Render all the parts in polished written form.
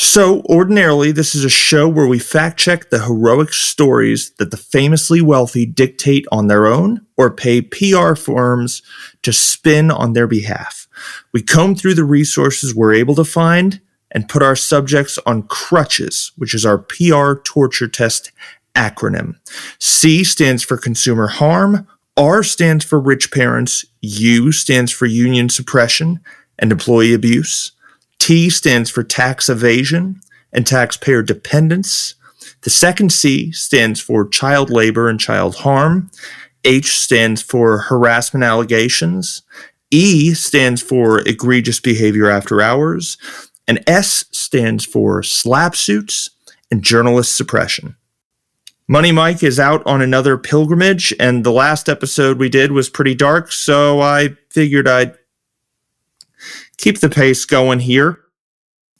So, ordinarily, this is a show where we fact-check the heroic stories that the famously wealthy dictate on their own or pay PR firms to spin on their behalf. We comb through the resources we're able to find and put our subjects on crutches, which is our PR torture test acronym. C stands for consumer harm, R stands for rich parents, U stands for union suppression and employee abuse, T stands for tax evasion and taxpayer dependence. The second C stands for child labor and child harm. H stands for harassment allegations. E stands for egregious behavior after hours. And S stands for slap suits and journalist suppression. Money Mike is out on another pilgrimage, and the last episode we did was pretty dark, so I figured I'd keep the pace going here,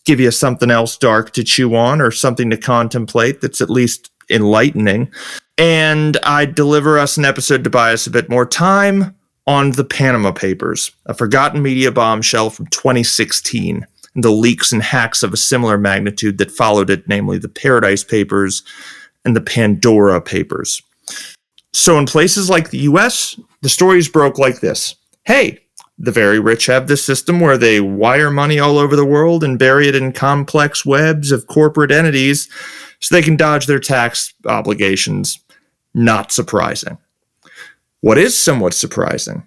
give you something else dark to chew on or something to contemplate that's at least enlightening. And I'd deliver us an episode to buy us a bit more time on the Panama Papers, a forgotten media bombshell from 2016, and the leaks and hacks of a similar magnitude that followed it, namely the Paradise Papers and the Pandora Papers. So in places like the US, the stories broke like this. Hey, the very rich have this system where they wire money all over the world and bury it in complex webs of corporate entities so they can dodge their tax obligations. Not surprising. What is somewhat surprising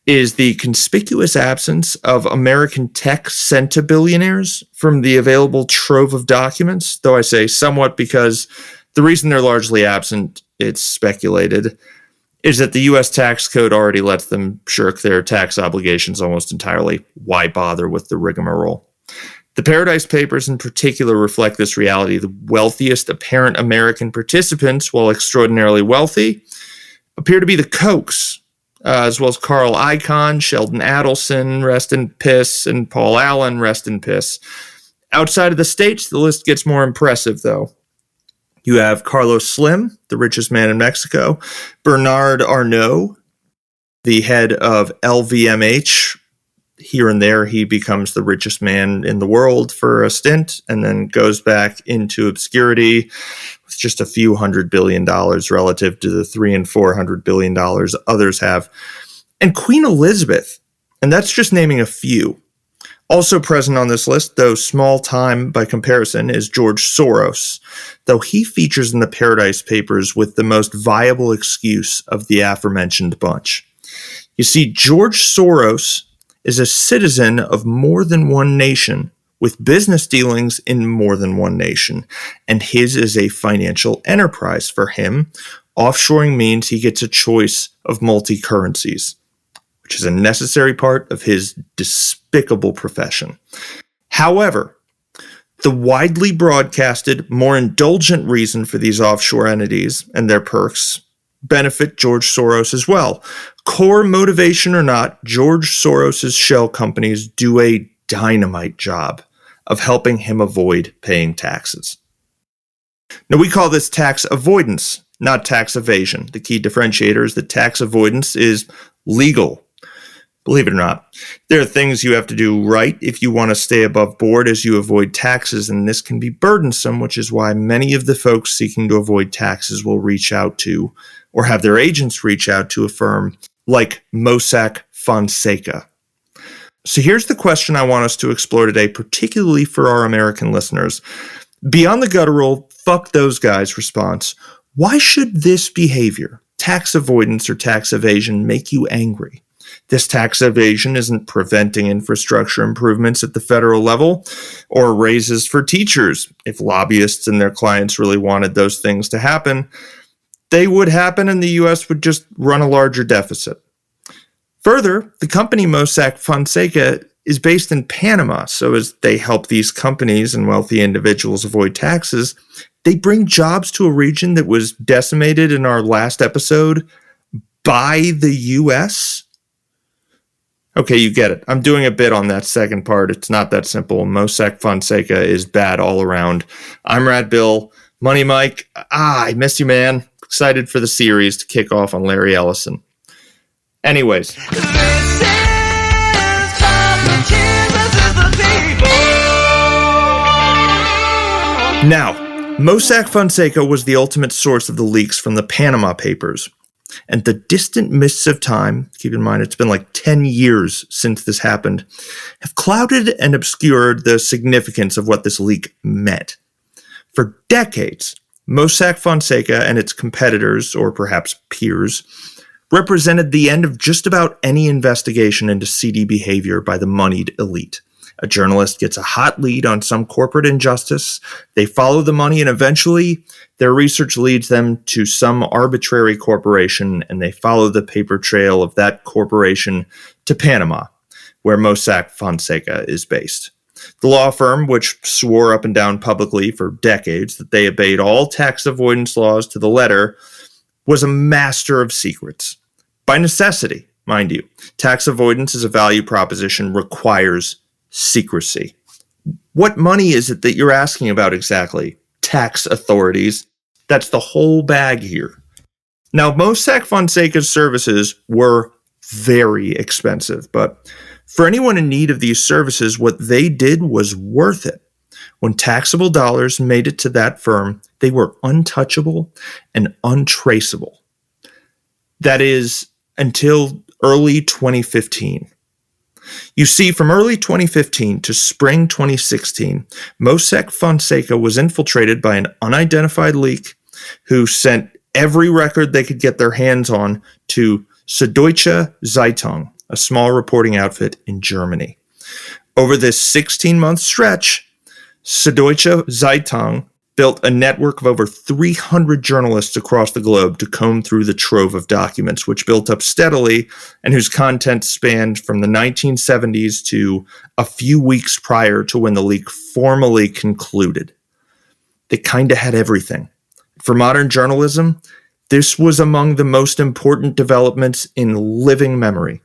is the conspicuous absence of American tech sent to billionaires from the available trove of documents, though I say somewhat because the reason they're largely absent, it's speculated, is that the U.S. tax code already lets them shirk their tax obligations almost entirely. Why bother with the rigmarole? The Paradise Papers in particular reflect this reality. The wealthiest apparent American participants, while extraordinarily wealthy, appear to be the Kochs, as well as Carl Icahn, Sheldon Adelson, rest in piss, and Paul Allen, rest in piss. Outside of the States, the list gets more impressive, though. You have Carlos Slim, the richest man in Mexico, Bernard Arnault, the head of LVMH. Here and there, he becomes the richest man in the world for a stint and then goes back into obscurity with just a few $100 billion relative to the $300 and $400 billion others have. And Queen Elizabeth, and that's just naming a few. Also present on this list, though small time by comparison, is George Soros, though he features in the Paradise Papers with the most viable excuse of the aforementioned bunch. You see, George Soros is a citizen of more than one nation with business dealings in more than one nation, and his is a financial enterprise. For him, offshoring means he gets a choice of multi-currencies, which is a necessary part of his despicable profession. However, the widely broadcasted, more indulgent reason for these offshore entities and their perks benefit George Soros as well. Core motivation or not, George Soros's shell companies do a dynamite job of helping him avoid paying taxes. Now, we call this tax avoidance, not tax evasion. The key differentiator is that tax avoidance is legal. Believe it or not, there are things you have to do right if you want to stay above board as you avoid taxes, and this can be burdensome, which is why many of the folks seeking to avoid taxes will reach out to or have their agents reach out to a firm like Mossack Fonseca. So here's the question I want us to explore today, particularly for our American listeners. Beyond the guttural, fuck those guys response, why should this behavior, tax avoidance or tax evasion, make you angry? This tax evasion isn't preventing infrastructure improvements at the federal level or raises for teachers. If lobbyists and their clients really wanted those things to happen, they would happen and the U.S. would just run a larger deficit. Further, the company Mossack Fonseca is based in Panama, so as they help these companies and wealthy individuals avoid taxes, they bring jobs to a region that was decimated in our last episode by the U.S. Okay, you get it. I'm doing a bit on that second part. It's not that simple. Mossack Fonseca is bad all around. I'm RadBill. Money Mike. I miss you, man. Excited for the series to kick off on Larry Ellison. Anyways. This is the people. Now, Mossack Fonseca was the ultimate source of the leaks from the Panama Papers. And the distant mists of time, keep in mind it's been like 10 years since this happened, have clouded and obscured the significance of what this leak meant. For decades, Mossack Fonseca and its competitors, or perhaps peers, represented the end of just about any investigation into seedy behavior by the moneyed elite. A journalist gets a hot lead on some corporate injustice, they follow the money, and eventually their research leads them to some arbitrary corporation, and they follow the paper trail of that corporation to Panama, where Mossack Fonseca is based. The law firm, which swore up and down publicly for decades that they obeyed all tax avoidance laws to the letter, was a master of secrets. By necessity, mind you. Tax avoidance as a value proposition requires secrecy. What money is it that you're asking about exactly? Tax authorities. That's the whole bag here. Now, Mossack Fonseca's services were very expensive, but for anyone in need of these services, what they did was worth it. When taxable dollars made it to that firm, they were untouchable and untraceable. That is, until early 2015. You see, from early 2015 to spring 2016, Mossack Fonseca was infiltrated by an unidentified leak who sent every record they could get their hands on to Süddeutsche Zeitung, a small reporting outfit in Germany. Over this 16-month stretch, Süddeutsche Zeitung built a network of over 300 journalists across the globe to comb through the trove of documents, which built up steadily and whose content spanned from the 1970s to a few weeks prior to when the leak formally concluded. They kind of had everything. For modern journalism, this was among the most important developments in living memory.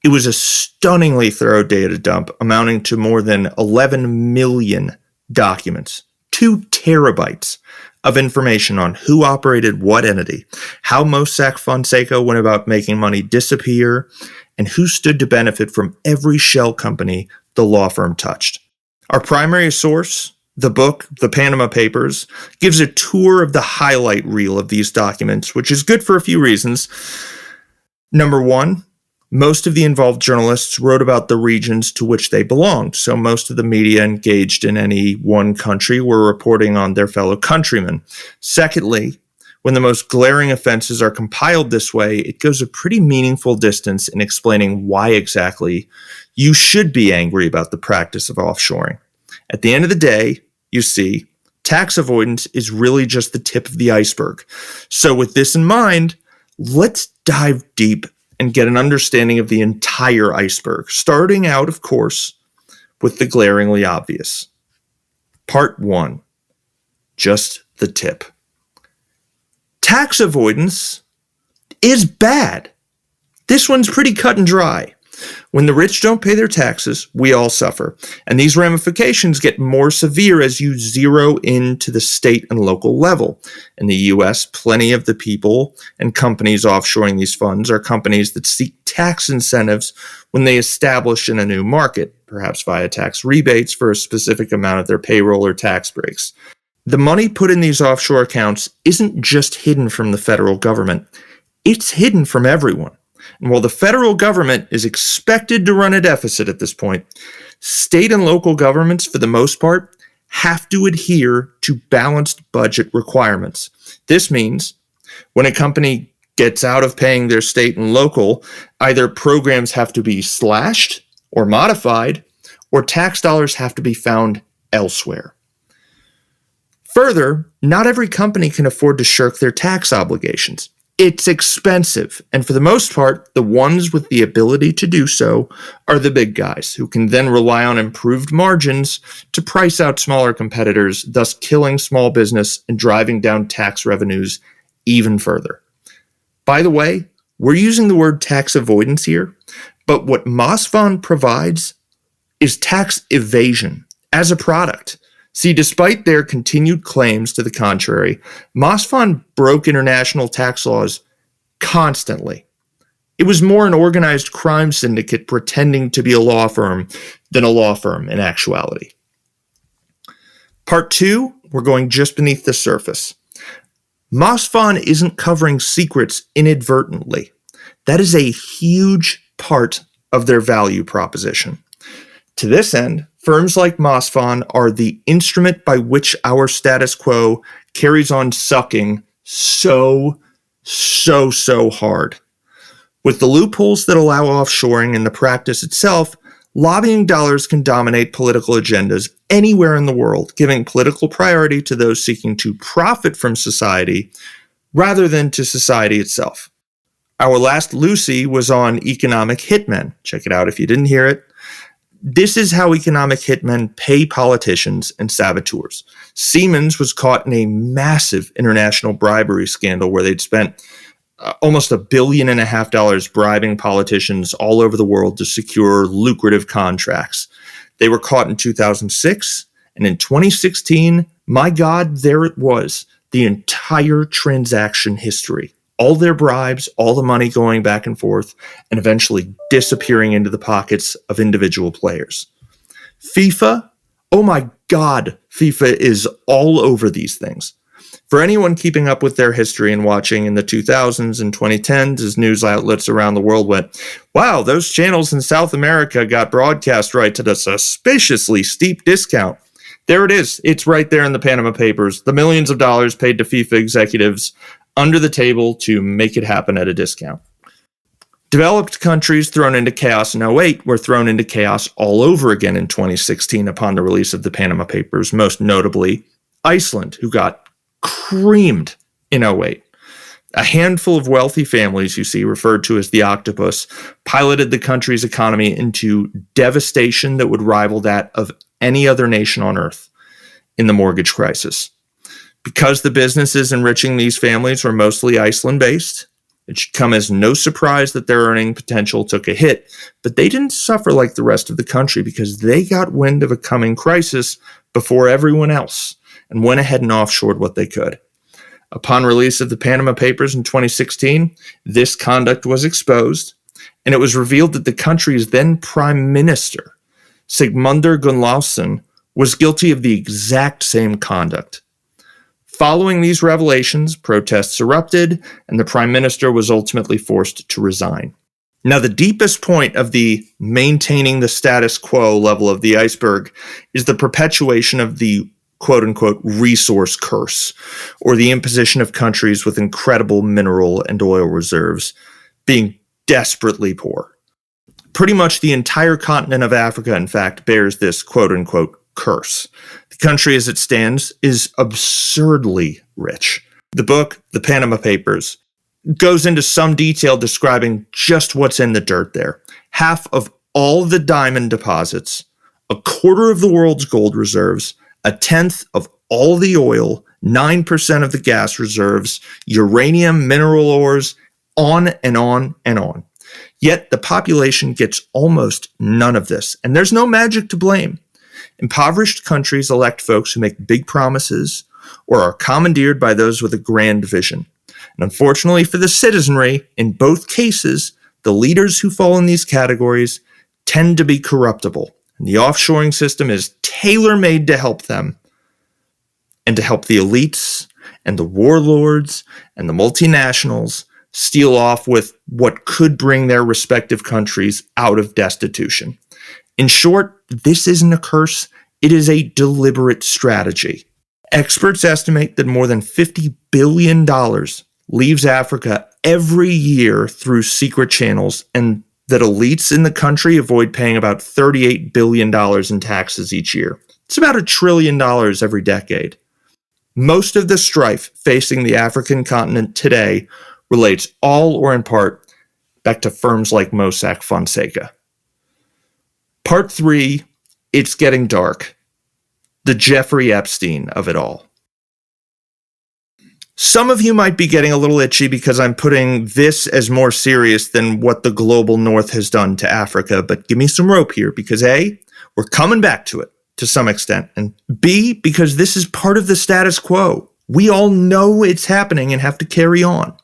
It was a stunningly thorough data dump amounting to more than 11 million documents. 2 terabytes of information on who operated what entity, how Mossack Fonseca went about making money disappear, and who stood to benefit from every shell company the law firm touched. Our primary source, the book, The Panama Papers, gives a tour of the highlight reel of these documents, which is good for a few reasons. Number one, most of the involved journalists wrote about the regions to which they belonged, so most of the media engaged in any one country were reporting on their fellow countrymen. Secondly, when the most glaring offenses are compiled this way, it goes a pretty meaningful distance in explaining why exactly you should be angry about the practice of offshoring. At the end of the day, you see, tax avoidance is really just the tip of the iceberg. So with this in mind, let's dive deep and get an understanding of the entire iceberg, starting out, of course, with the glaringly obvious. Part 1, just the tip. Tax avoidance is bad. This one's pretty cut and dry. When the rich don't pay their taxes, we all suffer. And these ramifications get more severe as you zero into the state and local level. In the US, plenty of the people and companies offshoring these funds are companies that seek tax incentives when they establish in a new market, perhaps via tax rebates for a specific amount of their payroll or tax breaks. The money put in these offshore accounts isn't just hidden from the federal government, it's hidden from everyone. And while the federal government is expected to run a deficit at this point, state and local governments, for the most part, have to adhere to balanced budget requirements. This means when a company gets out of paying their state and local, either programs have to be slashed or modified, or tax dollars have to be found elsewhere. Further, not every company can afford to shirk their tax obligations. It's expensive, and for the most part, the ones with the ability to do so are the big guys, who can then rely on improved margins to price out smaller competitors, thus killing small business and driving down tax revenues even further. By the way, we're using the word tax avoidance here, but what MOSFON provides is tax evasion as a product. See, despite their continued claims to the contrary, MOSFON broke international tax laws constantly. It was more an organized crime syndicate pretending to be a law firm than a law firm in actuality. Part 2, we're going just beneath the surface. MOSFON isn't covering secrets inadvertently. That is a huge part of their value proposition. To this end, firms like MOSFON are the instrument by which our status quo carries on sucking so hard. With the loopholes that allow offshoring and the practice itself, lobbying dollars can dominate political agendas anywhere in the world, giving political priority to those seeking to profit from society rather than to society itself. Our last Loosey was on economic hitmen. Check it out if you didn't hear it. This is how economic hitmen pay politicians and saboteurs. Siemens was caught in a massive international bribery scandal where they'd spent almost $1.5 billion bribing politicians all over the world to secure lucrative contracts. They were caught in 2006, and in 2016, my God, there it was, the entire transaction history. All their bribes, all the money going back and forth, and eventually disappearing into the pockets of individual players. FIFA, oh my God, FIFA is all over these things. For anyone keeping up with their history and watching in the 2000s and 2010s as news outlets around the world went, wow, those channels in South America got broadcast rights at a suspiciously steep discount. There it is. It's right there in the Panama Papers. The millions of dollars paid to FIFA executives under the table to make it happen at a discount. Developed countries thrown into chaos in 2008 were thrown into chaos all over again in 2016 upon the release of the Panama Papers, most notably Iceland, who got creamed in 2008. A handful of wealthy families, you see, referred to as the octopus, piloted the country's economy into devastation that would rival that of any other nation on earth in the mortgage crisis. Because the businesses enriching these families were mostly Iceland-based, it should come as no surprise that their earning potential took a hit, but they didn't suffer like the rest of the country because they got wind of a coming crisis before everyone else and went ahead and offshored what they could. Upon release of the Panama Papers in 2016, this conduct was exposed, and it was revealed that the country's then Prime Minister, Sigmundur Gunnlaugsson, was guilty of the exact same conduct. Following these revelations, protests erupted, and the Prime Minister was ultimately forced to resign. Now, the deepest point of the maintaining the status quo level of the iceberg is the perpetuation of the quote-unquote resource curse, or the imposition of countries with incredible mineral and oil reserves being desperately poor. Pretty much the entire continent of Africa, in fact, bears this quote-unquote curse. The country as it stands is absurdly rich. The book, The Panama Papers, goes into some detail describing just what's in the dirt there. Half of all the diamond deposits, a quarter of the world's gold reserves, a tenth of all the oil, 9% of the gas reserves, uranium, mineral ores, on and on and on. Yet the population gets almost none of this, and there's no magic to blame. Impoverished countries elect folks who make big promises or are commandeered by those with a grand vision. And unfortunately for the citizenry, in both cases, the leaders who fall in these categories tend to be corruptible. And the offshoring system is tailor-made to help them and to help the elites and the warlords and the multinationals steal off with what could bring their respective countries out of destitution. In short, this isn't a curse, it is a deliberate strategy. Experts estimate that more than $50 billion leaves Africa every year through secret channels, and that elites in the country avoid paying about $38 billion in taxes each year. It's about $1 trillion every decade. Most of the strife facing the African continent today relates all or in part back to firms like Mossack Fonseca. Part 3, it's getting dark. The Jeffrey Epstein of it all. Some of you might be getting a little itchy because I'm putting this as more serious than what the global north has done to Africa, but give me some rope here because A, we're coming back to it to some extent, and B, because this is part of the status quo. We all know it's happening and have to carry on.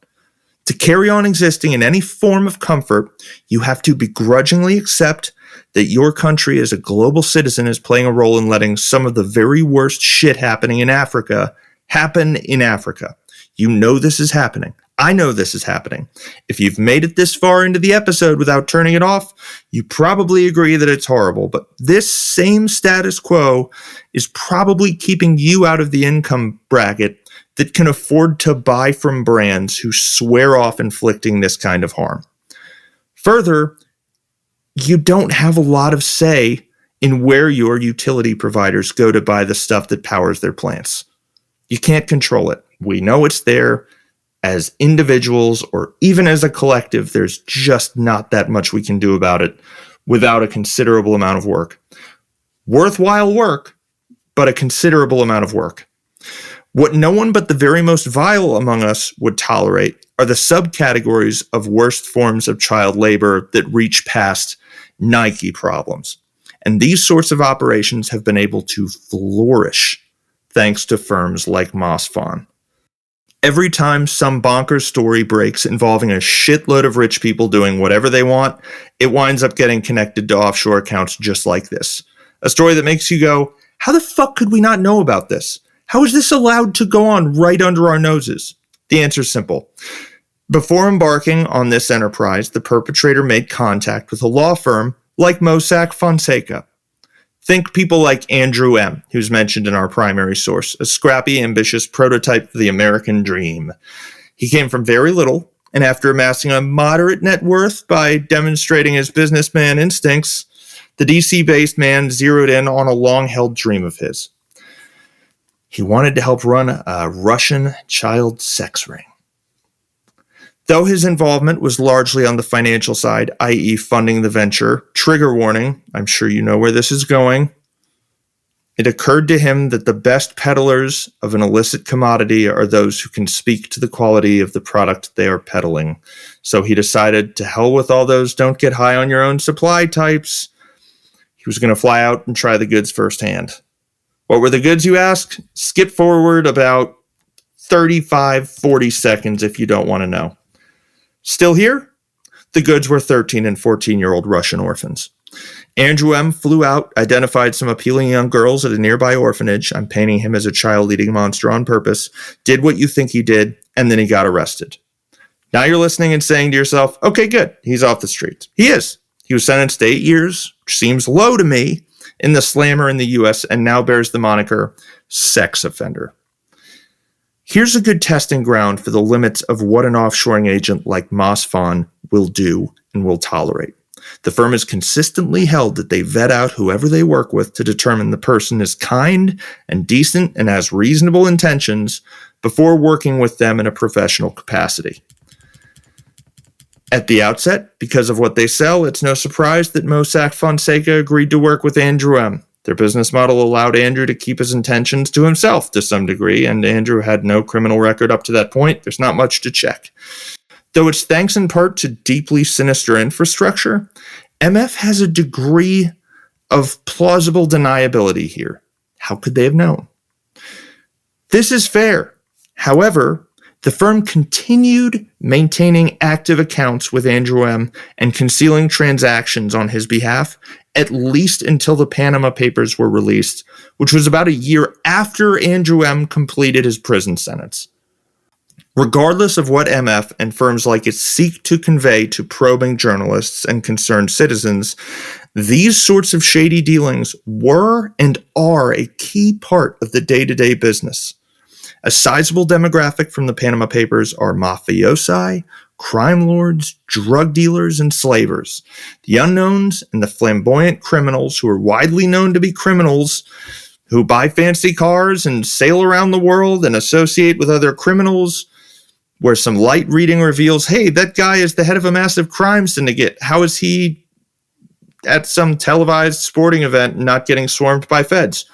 To carry on existing in any form of comfort, you have to begrudgingly accept that your country as a global citizen is playing a role in letting some of the very worst shit happening in Africa happen in Africa. You know this is happening. I know this is happening. If you've made it this far into the episode without turning it off, you probably agree that it's horrible. But this same status quo is probably keeping you out of the income bracket that can afford to buy from brands who swear off inflicting this kind of harm. Further, you don't have a lot of say in where your utility providers go to buy the stuff that powers their plants. You can't control it. We know it's there. As individuals or even as a collective, there's just not that much we can do about it without a considerable amount of work. Worthwhile work, but a considerable amount of work. What no one but the very most vile among us would tolerate are the subcategories of worst forms of child labor that reach past Nike problems. And these sorts of operations have been able to flourish thanks to firms like MOSFON. Every time some bonkers story breaks involving a shitload of rich people doing whatever they want, it winds up getting connected to offshore accounts just like this. A story that makes you go, how the fuck could we not know about this? How is this allowed to go on right under our noses? The answer is simple. Before embarking on this enterprise, the perpetrator made contact with a law firm like Mossack Fonseca. Think people like Andrew M., who's mentioned in our primary source, a scrappy, ambitious prototype for the American dream. He came from very little, and after amassing a moderate net worth by demonstrating his businessman instincts, the DC-based man zeroed in on a long-held dream of his. He wanted to help run a Russian child sex ring. Though his involvement was largely on the financial side, i.e. funding the venture, trigger warning, I'm sure you know where this is going, it occurred to him that the best peddlers of an illicit commodity are those who can speak to the quality of the product they are peddling. So he decided, to hell with all those don't get high on your own supply types. He was going to fly out and try the goods firsthand. What were the goods, you ask? Skip forward about 35-40 seconds if you don't want to know. Still here? The goods were 13 and 14-year-old Russian orphans. Andrew M. flew out, identified some appealing young girls at a nearby orphanage. I'm painting him as a child-eating monster on purpose. Did what you think he did, and then he got arrested. Now you're listening and saying to yourself, okay, good, he's off the streets. He is. He was sentenced to 8 years, which seems low to me, in the slammer in the U.S., and now bears the moniker sex offender. Here's a good testing ground for the limits of what an offshoring agent like MOSFON will do and will tolerate. The firm has consistently held that they vet out whoever they work with to determine the person is kind and decent and has reasonable intentions before working with them in a professional capacity. At the outset, because of what they sell, it's no surprise that Mossack Fonseca agreed to work with Andrew M. Their business model allowed Andrew to keep his intentions to himself to some degree, and Andrew had no criminal record up to that point. There's not much to check. Though it's thanks in part to deeply sinister infrastructure, MF has a degree of plausible deniability here. How could they have known? This is fair. However, the firm continued maintaining active accounts with Andrew M. and concealing transactions on his behalf, at least until the Panama Papers were released, which was about a year after Andrew M. completed his prison sentence. Regardless of what MF and firms like it seek to convey to probing journalists and concerned citizens, these sorts of shady dealings were and are a key part of the day-to-day business. A sizable demographic from the Panama Papers are mafiosi, crime lords, drug dealers, and slavers. The unknowns and the flamboyant criminals who are widely known to be criminals, who buy fancy cars and sail around the world and associate with other criminals, where some light reading reveals, hey, that guy is the head of a massive crime syndicate. How is he at some televised sporting event not getting swarmed by feds?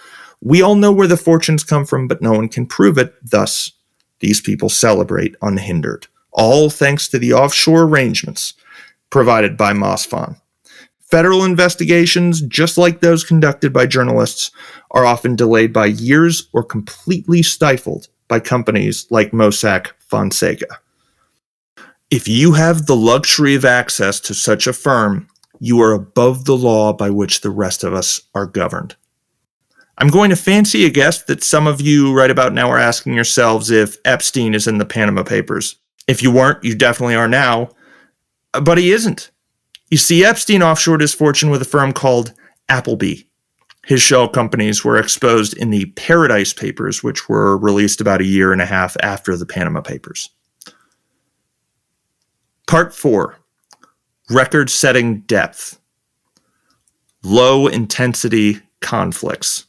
We all know where the fortunes come from, but no one can prove it. Thus, these people celebrate unhindered, all thanks to the offshore arrangements provided by MOSFON. Federal investigations, just like those conducted by journalists, are often delayed by years or completely stifled by companies like Mossack Fonseca. If you have the luxury of access to such a firm, You are above the law by which the rest of us are governed. I'm going to fancy a guess that some of you right about now are asking yourselves if Epstein is in the Panama Papers. If you weren't, you definitely are now. But he isn't. You see, Epstein offshored his fortune with a firm called Appleby. His shell companies were exposed in the Paradise Papers, which were released about a year and a half after the Panama Papers. Part 4. Record-setting depth. Low-intensity conflicts.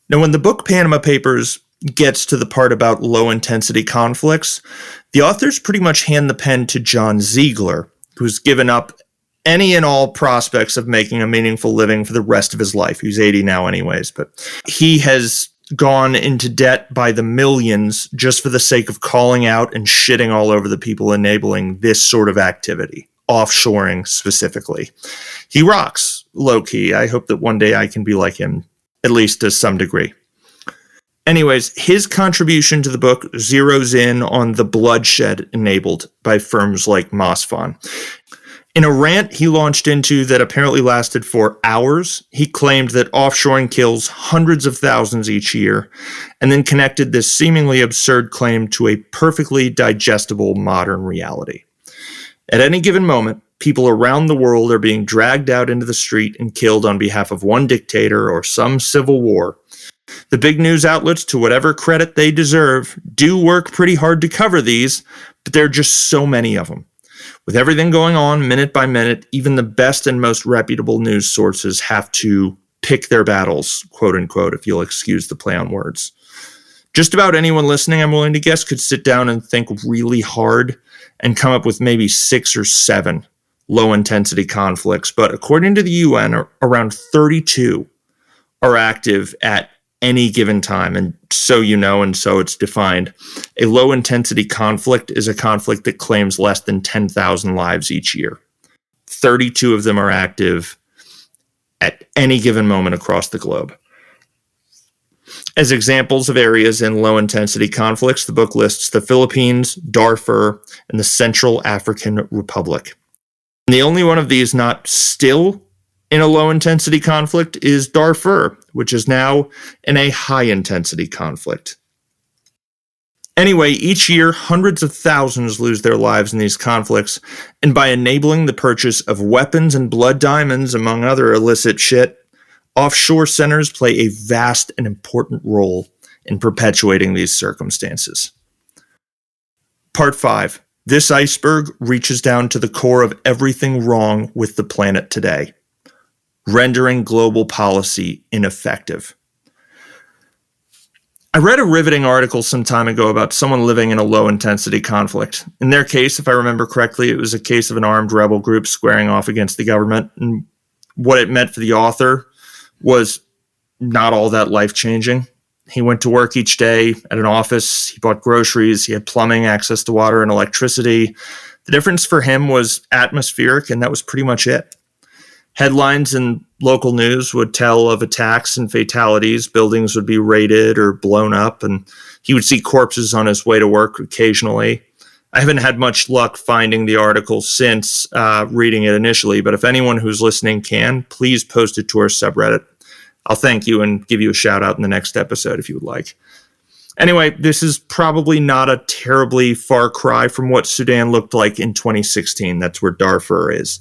Now, when the book Panama Papers gets to the part about low-intensity conflicts, the authors pretty much hand the pen to John Ziegler, who's given up any and all prospects of making a meaningful living for the rest of his life. He's 80 now anyways, but he has gone into debt by the millions just for the sake of calling out and shitting all over the people enabling this sort of activity, offshoring specifically. He rocks, low-key. I hope that one day I can be like him, at least to some degree. Anyways, his contribution to the book zeroes in on the bloodshed enabled by firms like Mosfon. In a rant he launched into that apparently lasted for hours, he claimed that offshoring kills hundreds of thousands each year, and then connected this seemingly absurd claim to a perfectly digestible modern reality. At any given moment, people around the world are being dragged out into the street and killed on behalf of one dictator or some civil war. The big news outlets, to whatever credit they deserve, do work pretty hard to cover these, but there are just so many of them. With everything going on minute by minute, even the best and most reputable news sources have to pick their battles, quote unquote, if you'll excuse the play on words. Just about anyone listening, I'm willing to guess, could sit down and think really hard and come up with maybe 6 or 7 low-intensity conflicts. But according to the UN, around 32 are active at any given time. And so you know, and so it's defined. A low-intensity conflict is a conflict that claims less than 10,000 lives each year. 32 of them are active at any given moment across the globe. As examples of areas in low-intensity conflicts, the book lists the Philippines, Darfur, and the Central African Republic. And the only one of these not still in a low-intensity conflict is Darfur, which is now in a high-intensity conflict. Anyway, each year, hundreds of thousands lose their lives in these conflicts, and by enabling the purchase of weapons and blood diamonds, among other illicit shit, offshore centers play a vast and important role in perpetuating these circumstances. Part 5. This iceberg reaches down to the core of everything wrong with the planet today, rendering global policy ineffective. I read a riveting article some time ago about someone living in a low-intensity conflict. In their case, if I remember correctly, it was a case of an armed rebel group squaring off against the government, and what it meant for the author was not all that life-changing. He went to work each day at an office, he bought groceries, he had plumbing, access to water and electricity. The difference for him was atmospheric, and that was pretty much it. Headlines in local news would tell of attacks and fatalities, buildings would be raided or blown up, and he would see corpses on his way to work occasionally. I haven't had much luck finding the article since reading it initially, but if anyone who's listening can, please post it to our subreddit. I'll thank you and give you a shout out in the next episode if you would like. Anyway, this is probably not a terribly far cry from what Sudan looked like in 2016. That's where Darfur is,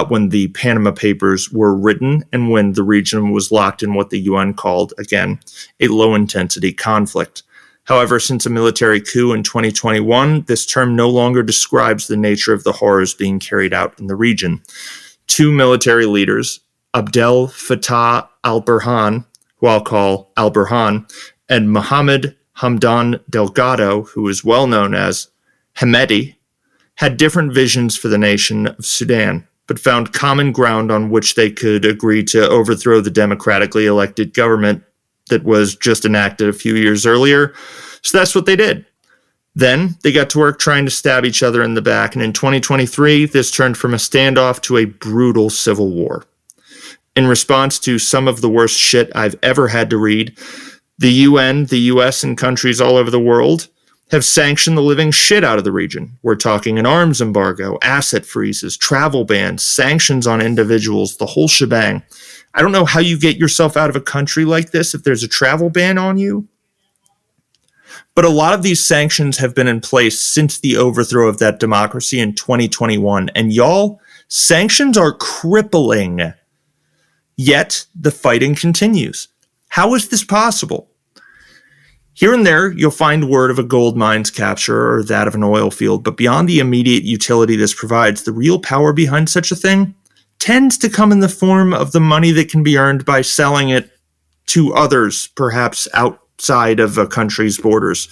when the Panama Papers were written and when the region was locked in what the UN called, again, a low-intensity conflict. However, since a military coup in 2021, this term no longer describes the nature of the horrors being carried out in the region. 2 military leaders, Abdel Fattah al-Burhan, who I'll call al-Burhan, and Mohammed Hamdan Delgado, who is well known as Hemedti, had different visions for the nation of Sudan, but found common ground on which they could agree to overthrow the democratically elected government that was just enacted a few years earlier. So that's what they did. Then they got to work trying to stab each other in the back, and in 2023, this turned from a standoff to a brutal civil war. In response to some of the worst shit I've ever had to read, the UN, the US, and countries all over the world have sanctioned the living shit out of the region. We're talking an arms embargo, asset freezes, travel bans, sanctions on individuals, the whole shebang. I don't know how you get yourself out of a country like this if there's a travel ban on you. But a lot of these sanctions have been in place since the overthrow of that democracy in 2021. And y'all, sanctions are crippling. Yet the fighting continues. How is this possible? Here and there, you'll find word of a gold mine's capture or that of an oil field, but beyond the immediate utility this provides, the real power behind such a thing tends to come in the form of the money that can be earned by selling it to others, perhaps outside of a country's borders.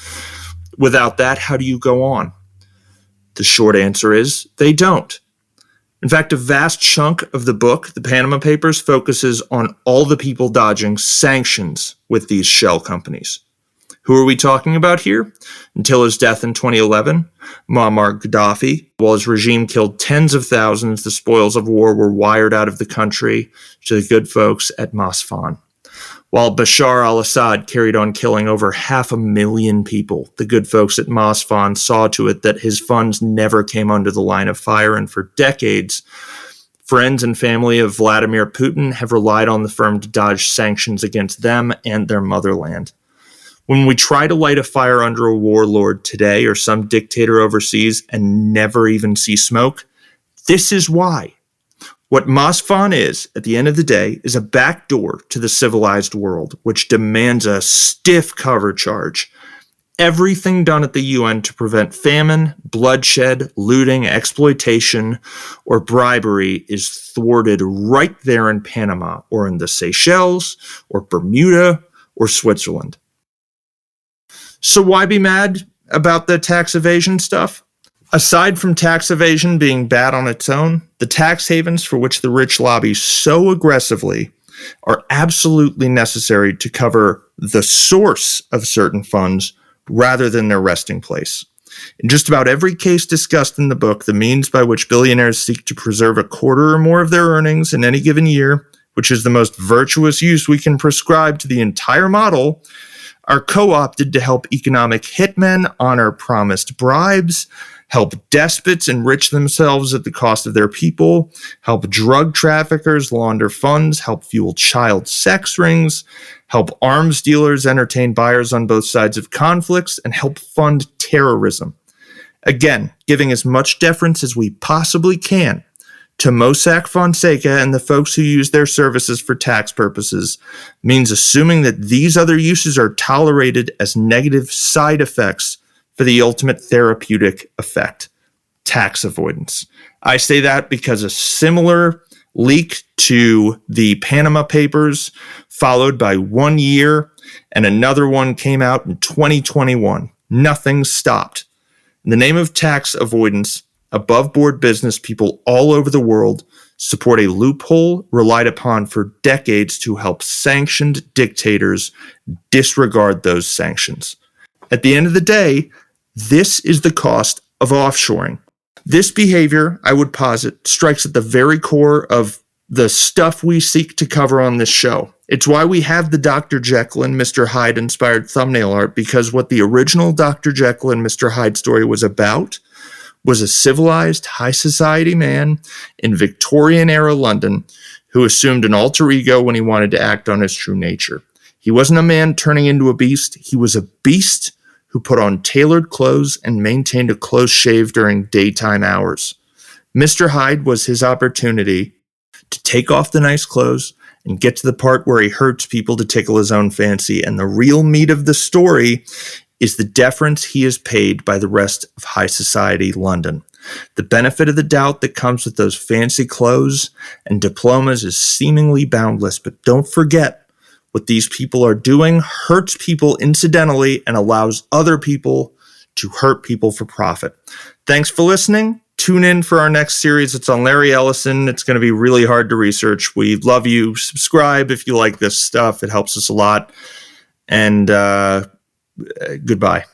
Without that, how do you go on? The short answer is they don't. In fact, a vast chunk of the book, the Panama Papers, focuses on all the people dodging sanctions with these shell companies. Who are we talking about here? Until his death in 2011, Muammar Gaddafi. While his regime killed tens of thousands, the spoils of war were wired out of the country to the good folks at Masfan. While Bashar al-Assad carried on killing over 500,000 people, the good folks at Masfan saw to it that his funds never came under the line of fire, and for decades, friends and family of Vladimir Putin have relied on the firm to dodge sanctions against them and their motherland. When we try to light a fire under a warlord today or some dictator overseas and never even see smoke, this is why. What Masfan is, at the end of the day, is a backdoor to the civilized world, which demands a stiff cover charge. Everything done at the UN to prevent famine, bloodshed, looting, exploitation, or bribery is thwarted right there in Panama, or in the Seychelles, or Bermuda, or Switzerland. So why be mad about the tax evasion stuff? Aside from tax evasion being bad on its own, the tax havens for which the rich lobby so aggressively are absolutely necessary to cover the source of certain funds rather than their resting place. In just about every case discussed in the book, the means by which billionaires seek to preserve a quarter or more of their earnings in any given year, which is the most virtuous use we can prescribe to the entire model, are co-opted to help economic hitmen honor promised bribes, help despots enrich themselves at the cost of their people, help drug traffickers launder funds, help fuel child sex rings, help arms dealers entertain buyers on both sides of conflicts, and help fund terrorism. Again, giving as much deference as we possibly can to Mossack Fonseca and the folks who use their services for tax purposes means assuming that these other uses are tolerated as negative side effects for the ultimate therapeutic effect, tax avoidance. I say that because a similar leak to the Panama Papers, followed by 1 year, and another one came out in 2021. Nothing stopped. In the name of tax avoidance, above-board business people all over the world support a loophole relied upon for decades to help sanctioned dictators disregard those sanctions. At the end of the day, this is the cost of offshoring. This behavior, I would posit, strikes at the very core of the stuff we seek to cover on this show. It's why we have the Dr. Jekyll and Mr. Hyde inspired thumbnail art, because what the original Dr. Jekyll and Mr. Hyde story was about was a civilized, high society man in Victorian-era London who assumed an alter ego when he wanted to act on his true nature. He wasn't a man turning into a beast. He was a beast who put on tailored clothes and maintained a close shave during daytime hours. Mr. Hyde was his opportunity to take off the nice clothes and get to the part where he hurts people to tickle his own fancy. And the real meat of the story is the deference he is paid by the rest of high society London. The benefit of the doubt that comes with those fancy clothes and diplomas is seemingly boundless, but don't forget, what these people are doing hurts people incidentally and allows other people to hurt people for profit. Thanks for listening. Tune in for our next series. It's on Larry Ellison. It's going to be really hard to research. We love you. Subscribe if you like this stuff. It helps us a lot. And goodbye.